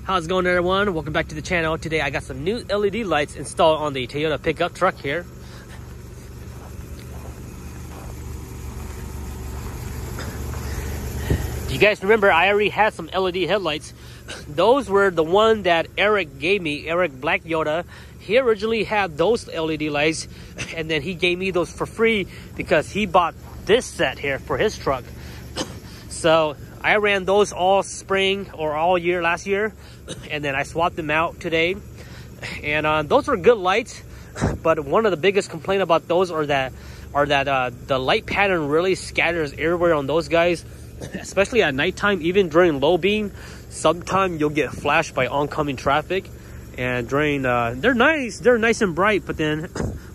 How's it going, everyone? Welcome back to the channel. Today I got some new LED lights installed on the Toyota pickup truck here. Do you guys remember I already had some LED headlights? Those were the one that Eric gave me, Eric Black Yoda. He originally had those LED lights, and then he gave me those for free because he bought this set here for his truck. So I ran those all spring or all year last year, and then I swapped them out today. And those were good lights, but one of the biggest complaints about those are that the light pattern really scatters everywhere on those guys, especially at nighttime. Even during low beam, sometimes you'll get flashed by oncoming traffic. And during they're nice and bright, but then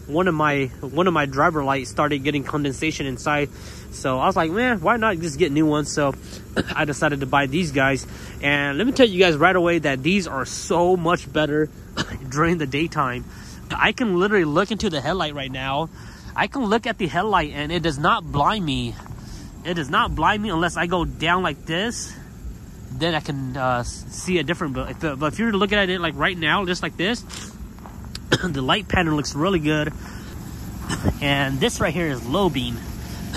one of my driver lights started getting condensation inside. So I was like, man, why not just get new ones? So I decided to buy these guys. And let me tell you guys right away that these are so much better during the daytime. I can literally look into the headlight right now. I can look at the headlight and it does not blind me. It does not blind me unless I go down like this. Then I can see a different, but if you're looking at it like right now, just like this, the light pattern looks really good. And this right here is low beam.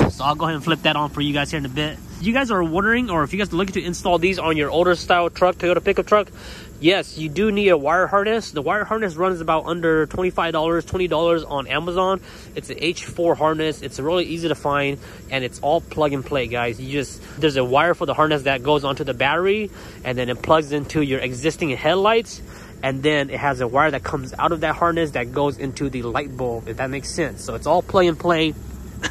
So I'll go ahead and flip that on for you guys here in a bit. You guys are wondering, or if you guys are looking to install these on your older style truck, Toyota pickup truck, yes, you do need a wire harness. The wire harness runs about under $25, $20 on Amazon. It's an H4 harness. It's really easy to find, and it's all plug and play, guys. There's a wire for the harness that goes onto the battery, and then it plugs into your existing headlights, and then it has a wire that comes out of that harness that goes into the light bulb, if that makes sense. So it's all plug and play.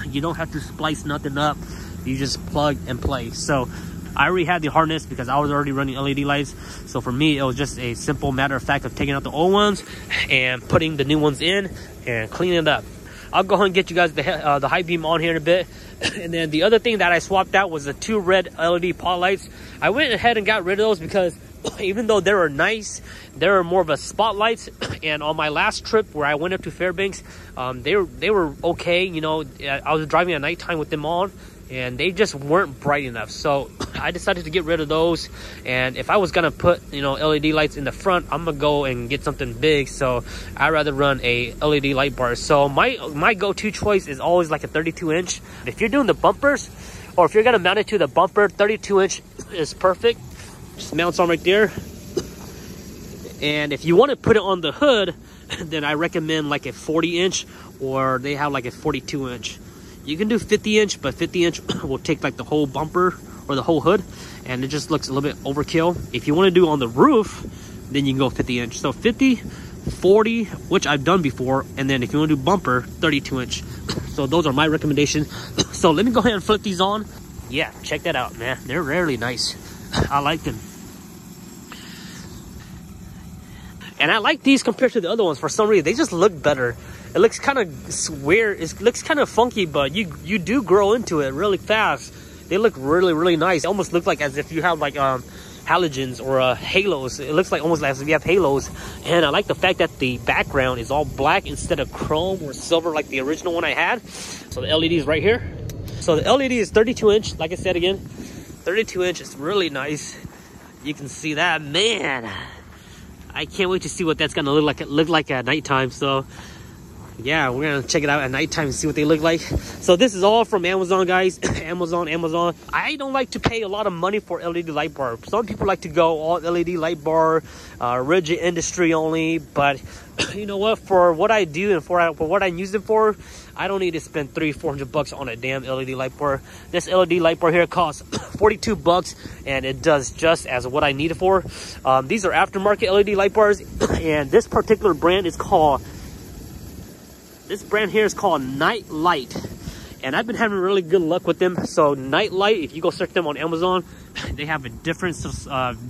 You don't have to splice nothing up. You just plug and play. So I already had the harness because I was already running LED lights. So for me, it was just a simple matter of fact of taking out the old ones and putting the new ones in and cleaning it up. I'll go ahead and get you guys the high beam on here in a bit. And then the other thing that I swapped out was the two red LED pot lights. I went ahead and got rid of those because even though they were nice, they were more of a spotlights. And on my last trip where I went up to Fairbanks, they were okay. You know, I was driving at nighttime with them on, and they just weren't bright enough. So I decided to get rid of those. And if I was gonna put, you know, LED lights in the front, I'm gonna go and get something big. So I'd rather run a LED light bar. So my go-to choice is always like a 32-inch. If you're doing the bumpers, or if you're gonna mount it to the bumper, 32-inch is perfect. Just mounts on right there. And if you want to put it on the hood, then I recommend like a 40-inch, or they have like a 42-inch. You can do 50-inch, but 50-inch will take like the whole bumper or the whole hood, and it just looks a little bit overkill. If you want to do on the roof, then you can go 50-inch. So 50, 40, which I've done before, and then if you want to do bumper, 32-inch. So those are my recommendations. So let me go ahead and flip these on. Yeah, check that out, man. They're really nice. I like them. And I like these compared to the other ones. For some reason, they just look better. It looks kind of weird. It looks kind of funky, but you do grow into it really fast. They look really, really nice. They almost look like as if you have like halogens or halos. It looks like almost like as if you have halos. And I like the fact that the background is all black instead of chrome or silver like the original one I had. So the LED is right here. So the LED is 32-inch. Like I said again, 32-inch is really nice. You can see that, man. I can't wait to see what that's gonna look like at nighttime. So yeah, we're gonna check it out at nighttime and see what they look like. So this is all from Amazon, guys. Amazon. I don't like to pay a lot of money for LED light bar. Some people like to go all LED light bar, rigid industry only. But you know what? For what I do and for what I use it for, I don't need to spend $300-400 bucks on a damn LED light bar. This LED light bar here costs 42 bucks, and it does just as what I need it for. These are aftermarket LED light bars, and this particular brand is called. This brand here is called Nightlight, and I've been having really good luck with them. So Nightlight, if you go search them on Amazon, they have a different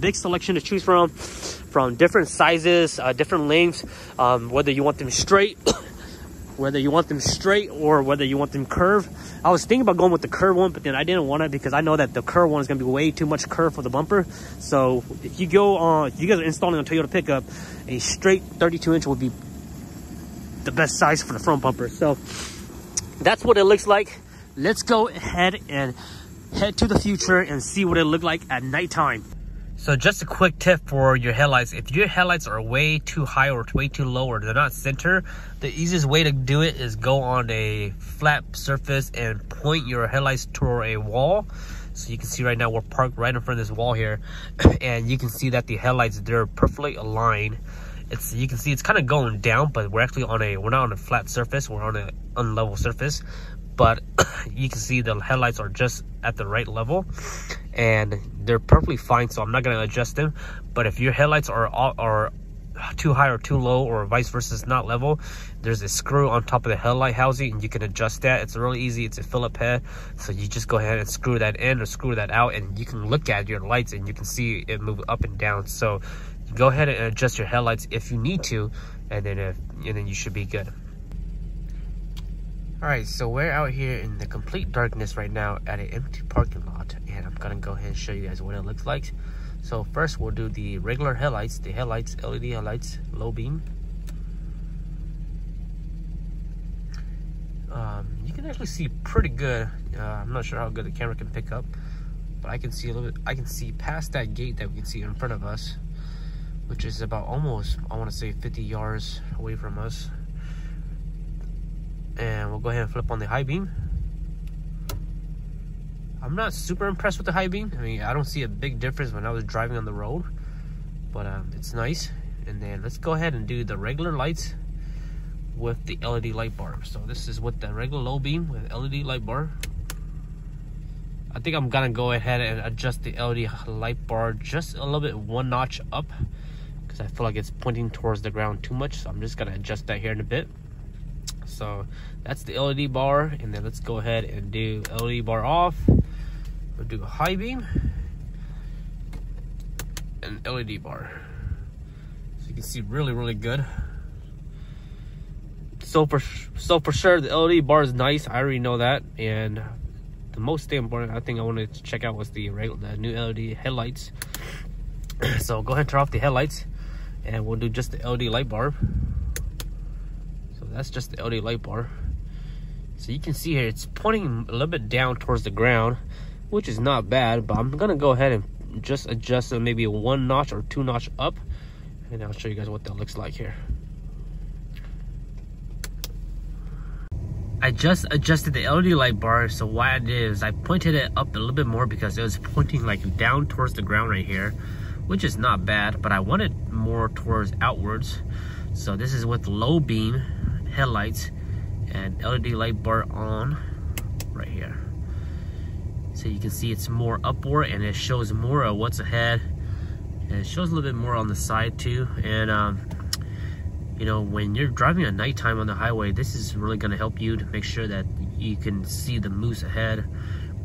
big selection to choose from different sizes, different lengths, whether you want them straight or whether you want them curved. I was thinking about going with the curved one, but then I didn't want it because I know that the curved one is going to be way too much curve for the bumper. So if you go on, if you guys are installing a Toyota pickup, a straight 32-inch would be the best size for the front bumper. So that's what it looks like. Let's go ahead and head to the future and see what it looked like at nighttime. So just a quick tip for your headlights. If your headlights are way too high or way too low or they're not center, the easiest way to do it is go on a flat surface and point your headlights toward a wall. So you can see right now we're parked right in front of this wall here, and you can see that the headlights, they're perfectly aligned. You can see it's kind of going down, but we're not on a flat surface, we're on an unlevel surface. But you can see the headlights are just at the right level and they're perfectly fine, so I'm not going to adjust them. But if your headlights are too high or too low, or vice versa, it's not level, there's a screw on top of the headlight housing and you can adjust that. It's really easy. It's a Phillips head, so you just go ahead and screw that in or screw that out, and you can look at your lights and you can see it move up and down. So go ahead and adjust your headlights if you need to, and then you should be good. Alright, so we're out here in the complete darkness right now at an empty parking lot, and I'm gonna go ahead and show you guys what it looks like. So first we'll do the regular headlights, LED headlights, low beam. You can actually see pretty good. I'm not sure how good the camera can pick up, but I can see a little bit. I can see past that gate that we can see in front of us, which is about almost, I want to say 50 yards away from us. And we'll go ahead and flip on the high beam. I'm not super impressed with the high beam. I mean, I don't see a big difference when I was driving on the road, but it's nice. And then let's go ahead and do the regular lights with the LED light bar. So this is with the regular low beam with LED light bar. I think I'm gonna go ahead and adjust the LED light bar just a little bit, one notch up, because I feel like it's pointing towards the ground too much. So I'm just gonna adjust that here in a bit. So that's the LED bar, and then let's go ahead and do LED bar off. We'll do a high beam and LED bar, so you can see really good. So for sure the LED bar is nice. I already know that. And the most important, I think I wanted to check out was the new LED headlights. So go ahead and turn off the headlights, and we'll do just the LED light bar. That's just the LED light bar. So you can see here it's pointing a little bit down towards the ground, which is not bad, but I'm gonna go ahead and just adjust it maybe one notch or two notch up, and I'll show you guys what that looks like here. I just adjusted the LED light bar, so what I did is I pointed it up a little bit more because it was pointing like down towards the ground right here, which is not bad, but I want it more towards outwards. So this is with low beam headlights and LED light bar on right here. So you can see it's more upward, and it shows more of what's ahead, and it shows a little bit more on the side too. And you know, when you're driving at nighttime on the highway, this is really going to help you to make sure that you can see the moose ahead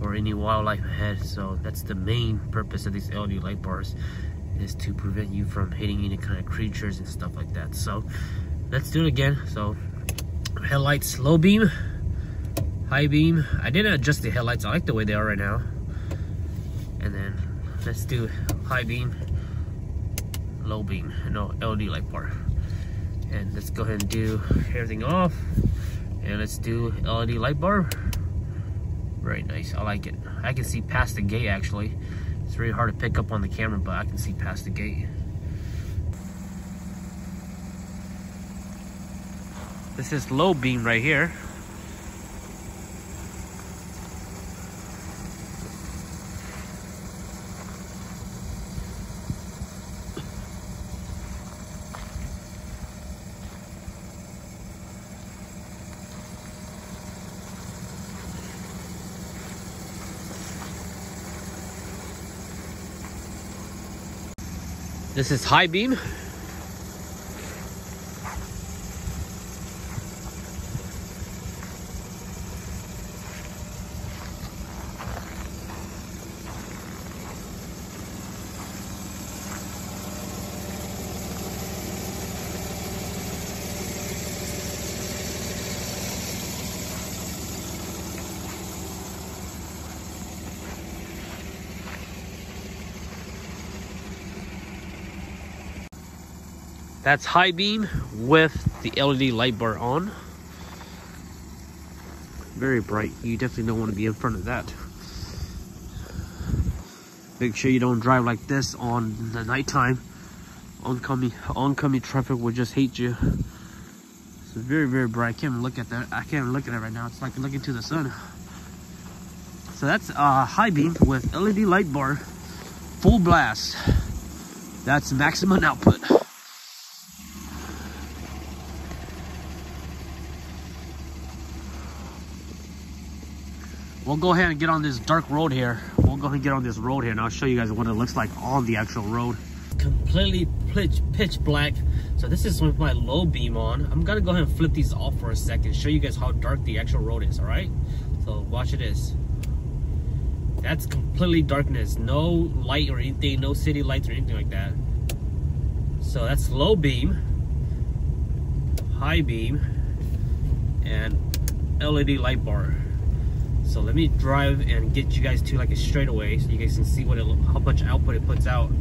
or any wildlife ahead. So that's the main purpose of these LED light bars, is to prevent you from hitting any kind of creatures and stuff like that. So let's do it again. So headlights, low beam, high beam. I didn't adjust the headlights. I like the way they are right now. And then let's do high beam, low beam, no LED light bar. And let's go ahead and do everything off, and let's do LED light bar. Very nice. I like it. I can see past the gate actually. It's really hard to pick up on the camera, but I can see past the gate. This is low beam right here. This is high beam. That's high beam with the LED light bar on. Very bright. You definitely don't want to be in front of that. Make sure you don't drive like this on the nighttime. Oncoming traffic will just hate you. It's very, very bright. I can't even look at that. I can't even look at it right now. It's like looking to the sun. So that's high beam with LED light bar, full blast. That's maximum output. We'll go ahead and get on this dark road here. We'll go ahead and get on this road here, and I'll show you guys what it looks like on the actual road. Completely pitch black. So this is with my low beam on. I'm gonna go ahead and flip these off for a second, show you guys how dark the actual road is. All right, so watch this. That's completely darkness, no light or anything, no city lights or anything like that. So that's low beam, high beam, and LED light bar. So let me drive and get you guys to like a straightaway so you guys can see what how much output it puts out.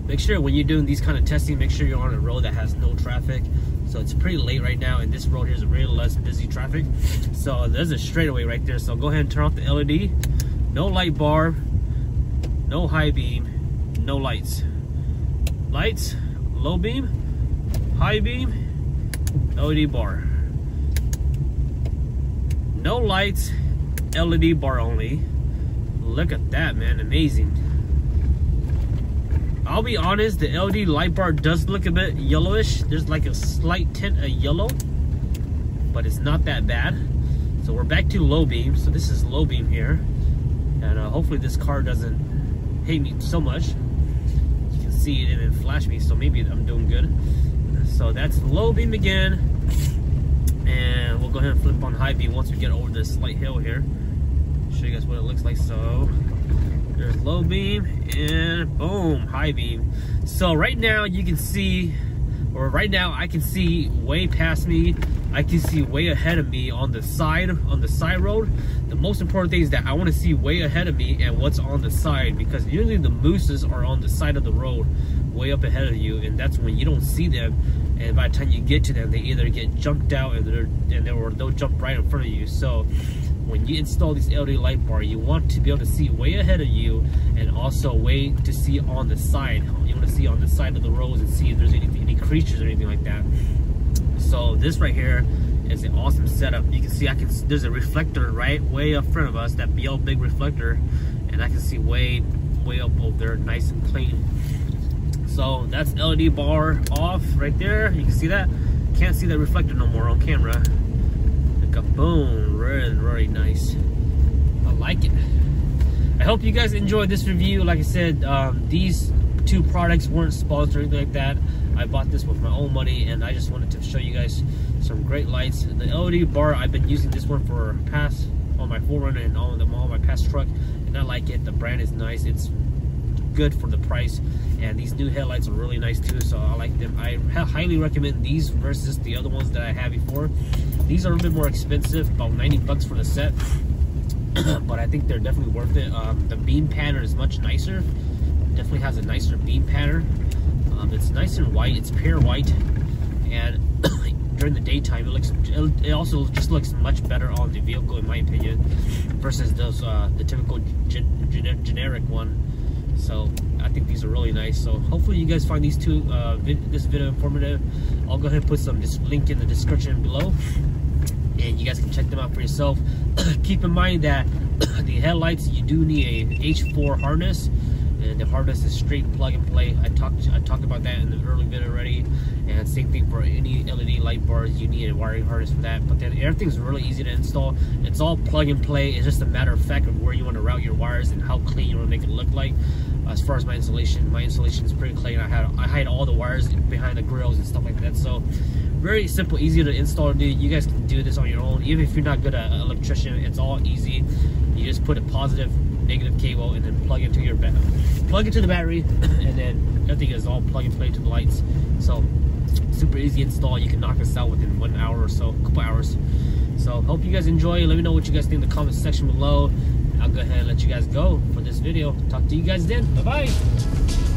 Make sure when you're doing these kind of testing, make sure you're on a road that has no traffic. So it's pretty late right now, and this road here is really less busy traffic. So there's a straightaway right there. So go ahead and turn off the LED. No light bar, no high beam, no lights. Lights, low beam, high beam, LED bar. No lights, LED bar only. Look at that, man, amazing. I'll be honest, the LED light bar does look a bit yellowish. There's like a slight tint of yellow, but it's not that bad. So we're back to low beam. So this is low beam here. And hopefully this car doesn't hate me so much. You can see it and then flash me, so maybe I'm doing good. So that's low beam again. And we'll go ahead and flip on high beam once we get over this slight hill here. Show you guys what it looks like. So there's low beam and boom, high beam. So right now you can see, or right now I can see way past me. I can see way ahead of me on the side road. The most important thing is that I want to see way ahead of me and what's on the side, because usually the mooses are on the side of the road way up ahead of you, and that's when you don't see them, and by the time you get to them they either get jumped out or they'll jump right in front of you. So when you install these LED light bar, you want to be able to see way ahead of you, and also way to see on the side. You want to see on the side of the roads and see if there's any creatures or anything like that. So this right here is an awesome setup. You can see there's a reflector right way up front of us, that big reflector, and I can see way up over there, nice and clean. So that's LED bar off right there. You can see that. Can't see the reflector no more on camera. Boom, really nice. I like it. I hope you guys enjoyed this review. Like I said, these two products weren't sponsored or anything like that. I bought this with my own money, and I just wanted to show you guys some great lights. The LED bar, I've been using this one for past on my 4Runner and all my past truck, and I like it. The brand is nice. It's good for the price, and these new headlights are really nice too, so I like them. I highly recommend these versus the other ones that I had before. These are a little bit more expensive, about 90 bucks for the set, but I think they're definitely worth it. The beam pattern is much nicer. Definitely has a nicer beam pattern. It's nice and white. It's pure white, and during the daytime it also just looks much better on the vehicle, in my opinion, versus those the typical generic one. So I think these are really nice. So hopefully you guys find these two this video informative. I'll go ahead and put some link in the description below, and you guys can check them out for yourself. Keep in mind that the headlights, you do need a H4 harness, and the harness is straight plug and play. I talked about that in the early video already, and same thing for any LED light bars, you need a wiring harness for that. But then everything's really easy to install. It's all plug and play. It's just a matter of fact of where you want to route your wires and how clean you want to make it look like. As far as my installation is pretty clean. I hide all the wires behind the grills and stuff like that. So very simple, easy to install. You guys can do this on your own, even if you're not good at an electrician. It's all easy. You just put a positive, negative cable and then plug into the battery, and then everything is all plug and play to the lights. So super easy install. You can knock this out within 1 hour or so, a couple hours. So hope you guys enjoy. Let me know what you guys think in the comment section below. I'll go ahead and let you guys go for this video. Talk to you guys then. Bye bye.